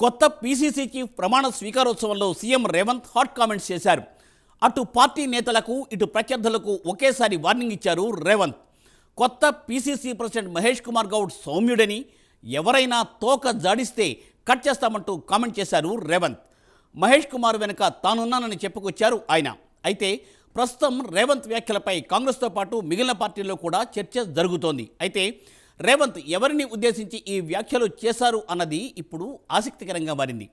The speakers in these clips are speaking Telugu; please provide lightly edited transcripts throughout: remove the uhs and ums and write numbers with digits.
కొత్త పీసీసీ చీఫ్ ప్రమాణ స్వీకారోత్సవంలో సీఎం రేవంత్ హాట్ కామెంట్స్ చేశారు. అటు పార్టీ నేతలకు ఇటు ప్రత్యర్థులకు ఒకేసారి వార్నింగ్ ఇచ్చారు రేవంత్. కొత్త పీసీసీ ప్రెసిడెంట్ మహేష్ కుమార్ గౌడ్ సౌమ్యుడని, ఎవరైనా తోక జాడిస్తే కట్ చేస్తామంటూ కామెంట్ చేశారు రేవంత్. మహేష్ కుమార్ వెనుక తానున్నానని చెప్పుకొచ్చారు ఆయన. అయితే ప్రస్తుతం రేవంత్ వ్యాఖ్యలపై కాంగ్రెస్తో పాటు మిగిలిన పార్టీల్లో కూడా చర్చ జరుగుతోంది. అయితే రేవంత్ ఎవరిని ఉద్దేశించి ఈ వ్యాఖ్యలు చేశారు అన్నది ఇప్పుడు ఆసక్తికరంగా మారింది.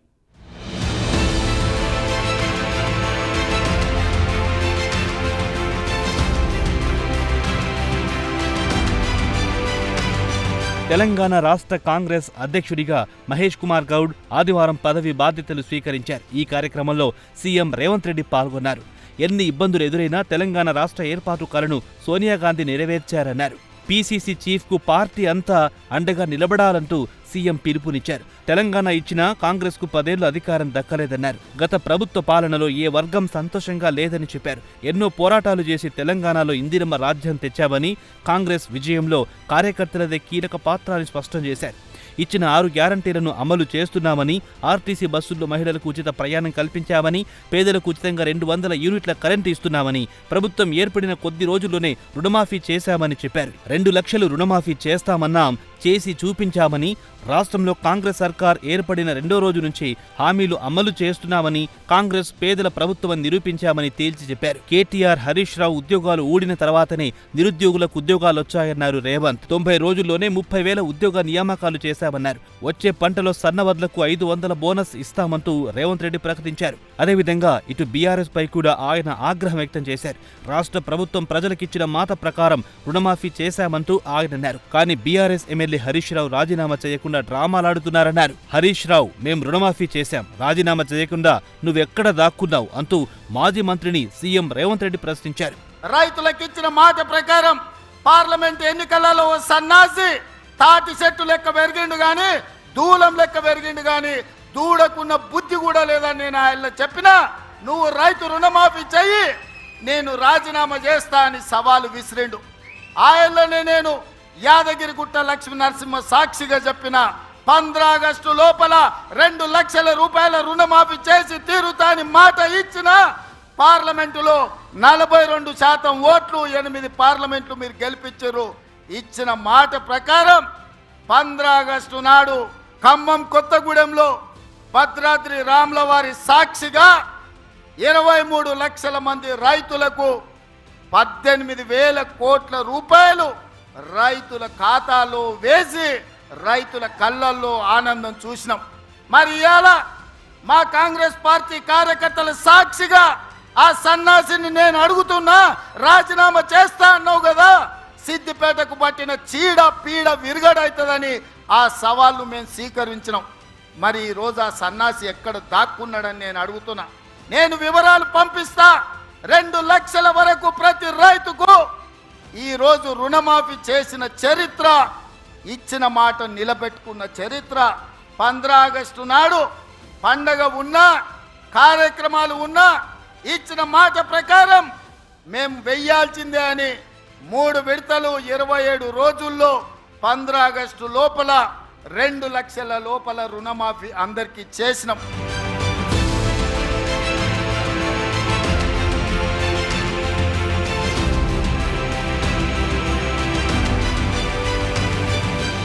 తెలంగాణ రాష్ట్ర కాంగ్రెస్ అధ్యక్షుడిగా మహేష్ కుమార్ గౌడ్ ఆదివారం పదవి బాధ్యతలు స్వీకరించారు. ఈ కార్యక్రమంలో సీఎం రేవంత్ రెడ్డి పాల్గొన్నారు. ఎన్ని ఇబ్బందులు ఎదురైనా తెలంగాణ రాష్ట్ర ఏర్పాటు కలను సోనియా గాంధీ నెరవేర్చారన్నారు. పీసీసీ చీఫ్కు పార్టీ అంతా అండగా నిలబడాలంటూ సీఎం పిలుపునిచ్చారు. తెలంగాణ ఇచ్చినా కాంగ్రెస్కు 10 ఏళ్లు అధికారం దక్కలేదన్నారు. గత ప్రభుత్వ పాలనలో ఏ వర్గం సంతోషంగా లేదని చెప్పారు. ఎన్నో పోరాటాలు చేసి తెలంగాణలో ఇందిరమ్మ రాజ్యం తెచ్చామని, కాంగ్రెస్ విజయంలో కార్యకర్తలదే కీలక పాత్ర అని స్పష్టం చేశారు. ఇచ్చిన 6 గ్యారంటీలను అమలు చేస్తున్నామని, ఆర్టీసీ బస్సుల్లో మహిళలకు ఉచిత ప్రయాణం కల్పించామని, పేదలకు ఉచితంగా 200 యూనిట్ల కరెంటు ఇస్తున్నామని, ప్రభుత్వం ఏర్పడిన కొద్ది రోజుల్లోనే రుణమాఫీ చేశామని చెప్పారు. 2 లక్షలు రుణమాఫీ చేస్తామన్నాం, చేసి చూపించామని, రాష్ట్రంలో కాంగ్రెస్ సర్కార్ ఏర్పడిన 2వ రోజు నుంచి హామీలు అమలు చేస్తున్నామని, కాంగ్రెస్ పేదల ప్రభుత్వం నిరూపించామని తేల్చి చెప్పారు. కేటీఆర్, హరీష్ రావు ఉద్యోగాలు ఊడిన తర్వాతనే నిరుద్యోగులకు ఉద్యోగాలొచ్చాయన్నారు రేవంత్. 90 రోజుల్లోనే 30,000 ఉద్యోగ నియామకాలు చేశామన్నారు. వచ్చే పంటలో సన్నవడ్లకు 500 బోనస్ ఇస్తామంటూ రేవంత్ రెడ్డి ప్రకటించారు. అదేవిధంగా ఇటు బీఆర్ఎస్ పై కూడా ఆయన ఆగ్రహం వ్యక్తం చేశారు. రాష్ట్ర ప్రభుత్వం ప్రజలకిచ్చిన మాట ప్రకారం రుణమాఫీ చేశామంటూ ఆయన అన్నారు. కానీ బీఆర్ఎస్ ఎమ్మెల్యే హరీష్ రావు రాజీనామా చేయకుండా డ్రామాలాడుతున్నారన్నారు. హరీష్ రావు, మేం రుణమాఫీ చేశాం, రాజీనామా చేయకుండా నువ్వెక్కడ దాక్కున్నావు అంటూ మాజీ మంత్రిని సీఎం రేవంత్ రెడ్డి ప్రశ్నించారు. రైతులకిచ్చిన మాట ప్రకారం పార్లమెంట్ ఎన్నికలలో సన్నాసి తాటి చెట్టు లెక్క పెరిగిండు గాని, దూలం లెక్క పెరిగిండు గాని, దూడకున్న బుద్ధి కూడా లేదని నేను ఆయన చెప్పినా, నువ్వు రైతు రుణమాఫీ చెయ్యి, నేను రాజీనామా చేస్తా అని సవాలు విసిరిండు. ఆయనలోనే నేను యాదగిరిగుట్ట లక్ష్మీ నరసింహ సాక్షిగా చెప్పిన 15 ఆగస్టు లోపల 2 లక్షల రూపాయల రుణమాఫీ చేసి తీరుతాని మాట ఇచ్చిన, పార్లమెంటులో 42% ఓట్లు, 8 పార్లమెంట్లు మీరు గెలిపించారు. ఇచ్చిన మాట ప్రకారం 15 ఆగస్టు నాడు ఖమ్మం కొత్తగూడెంలో భద్రాద్రి రాముల వారి సాక్షిగా 23 లక్షల మంది రైతులకు 18,000 కోట్ల రూపాయలు రైతుల ఖాతాలో వేసి రైతుల కళ్ళల్లో ఆనందం చూసినాం. మరి ఇవాళ మా కాంగ్రెస్ పార్టీ కార్యకర్తల సాక్షిగా ఆ సన్నాసిని నేను అడుగుతున్నా, రాజీనామా చేస్తా అన్నావు కదా, సిద్దిపేటకు పట్టిన చీడ పీడ విరుగడవుతుందని ఆ సవాళ్ళు మేము స్వీకరించినాం. మరి ఈరోజు ఆ సన్నాసి ఎక్కడ దాక్కున్నాడని నేను అడుగుతున్నా. నేను వివరాలు పంపిస్తా. 2 లక్షల వరకు ప్రతి రైతుకు ఈరోజు రుణమాఫీ చేసిన చరిత్ర, ఇచ్చిన మాట నిలబెట్టుకున్న చరిత్ర. 15 ఆగస్టు నాడు పండగ ఉన్నా, కార్యక్రమాలు ఉన్నా, ఇచ్చిన మాట ప్రకారం మేము వెయ్యాల్సిందే అని 3 విడతలు 27 రోజుల్లో 15 ఆగస్టు లోపల 2 లక్షల లోపల రుణమాఫీ అందరికీ చేసినాం.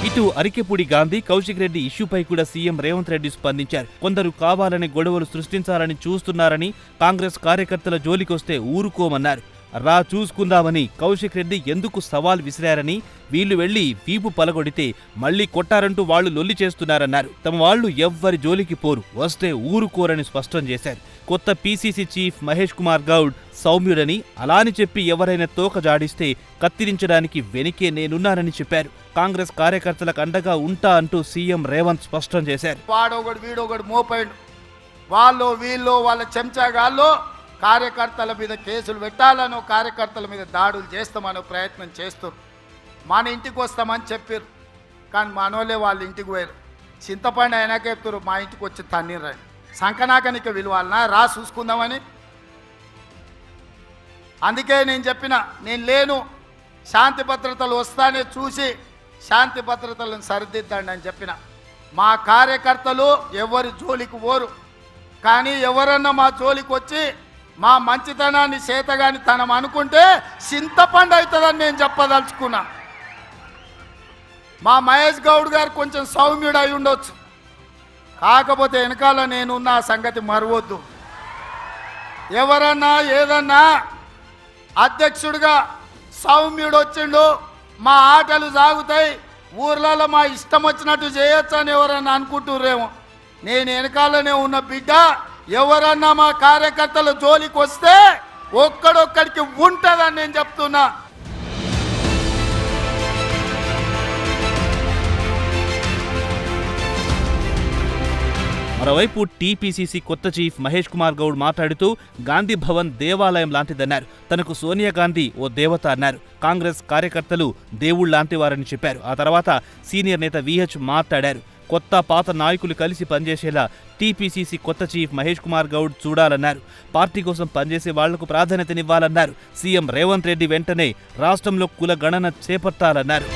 ఇటు అరికెపూడి గాంధీ, కౌశిక్ రెడ్డి ఇష్యూపై కూడా సీఎం రేవంత్ రెడ్డి స్పందించారు. కొందరు కావాలని గొడవలు సృష్టించాలని చూస్తున్నారని, కాంగ్రెస్ కార్యకర్తల జోలికొస్తే ఊరుకోమన్నారు. రా చూసుకుందామని కౌశిక్ రెడ్డి ఎందుకు సవాల్ విసిరారని, వీళ్లు వెళ్లి వీపు పలగొడితే మళ్లీ కొట్టారంటూ వాళ్లు లొల్లి చేస్తున్నారన్నారు. తమ వాళ్లు ఎవ్వరి జోలికి పోరు, వస్తే ఊరుకోరని స్పష్టం చేశారు. కొత్త పీసీసీ చీఫ్ మహేష్ కుమార్ గౌడ్ సౌమ్యుడని, అలాని చెప్పి ఎవరైనా తోక జాడిస్తే కత్తిరించడానికి వెనికే నేనున్నానని చెప్పారు. కాంగ్రెస్ కార్యకర్తలకు అండగా ఉంటా అంటూ సీఎం రేవంత్ స్పష్టం చేశారు. వాడొకడు వీడొకడు మోపైండు, వాళ్ళు వీళ్ళు వాళ్ళ చెంచాగాళ్ళు కార్యకర్తల మీద కేసులు పెట్టాలనో, కార్యకర్తల మీద దాడులు చేస్తామనో ప్రయత్నం చేస్తారు. మన ఇంటికి వస్తామని చెప్పారు, కానీ మనోళ్ళే వాళ్ళ ఇంటికి పోయారు. చింతపండు అయినాక చెప్తారు మా ఇంటికి వచ్చి తన్నీరు సంకనాకనిక విలువాలనా, రా చూసుకుందామని. అందుకే నేను చెప్పిన, నేను లేను, శాంతి భద్రతలు వస్తానే చూసి శాంతి భద్రతలను సరిదిద్దండి అని చెప్పిన. మా కార్యకర్తలు ఎవరి జోలికి పోరు. కానీ ఎవరన్నా మా జోలికి వచ్చి మా మంచితనాన్ని చేతగాని తనం అనుకుంటే చింతపండు అవుతుందని నేను చెప్పదలుచుకున్నా. మా మహేష్ గౌడ్ గారు కొంచెం సౌమ్యుడు అయి ఉండొచ్చు, కాకపోతే వెనకాల నేనున్న ఆ సంగతి మరవద్దు. ఎవరన్నా ఏదన్నా అధ్యక్షుడిగా సౌమ్యుడు వచ్చిండు, మా ఆటలు సాగుతాయి, ఊర్లలో మా ఇష్టం వచ్చినట్టు చేయొచ్చు అని ఎవరన్నా అనుకుంటుర్రేమో. నేను వెనకాలనే ఉన్న బిడ్డ. ఎవరన్నా మా కార్యకర్తల జోలికి వస్తే ఒక్కడొక్కడికి ఉంటుందని నేను చెప్తున్నా. మరోవైపు టీపీసీసీ కొత్త చీఫ్ మహేష్ కుమార్ గౌడ్ మాట్లాడుతూ గాంధీ భవన్ దేవాలయం లాంటిదన్నారు. తనకు సోనియా గాంధీ ఓ దేవత అన్నారు. కాంగ్రెస్ కార్యకర్తలు దేవుళ్లాంటి వారని చెప్పారు. ఆ తర్వాత సీనియర్ నేత విహెచ్ మాట్లాడారు. కొత్త పాత నాయకులు కలిసి పనిచేసేలా టీపీసీసీ కొత్త చీఫ్ మహేష్ కుమార్ గౌడ్ చూడాలన్నారు. పార్టీ కోసం పనిచేసే వాళ్లకు ప్రాధాన్యతనివ్వాలన్నారు. సీఎం రేవంత్ రెడ్డి వెంటనే రాష్ట్రంలో కుల గణన చేపట్టాలన్నారు.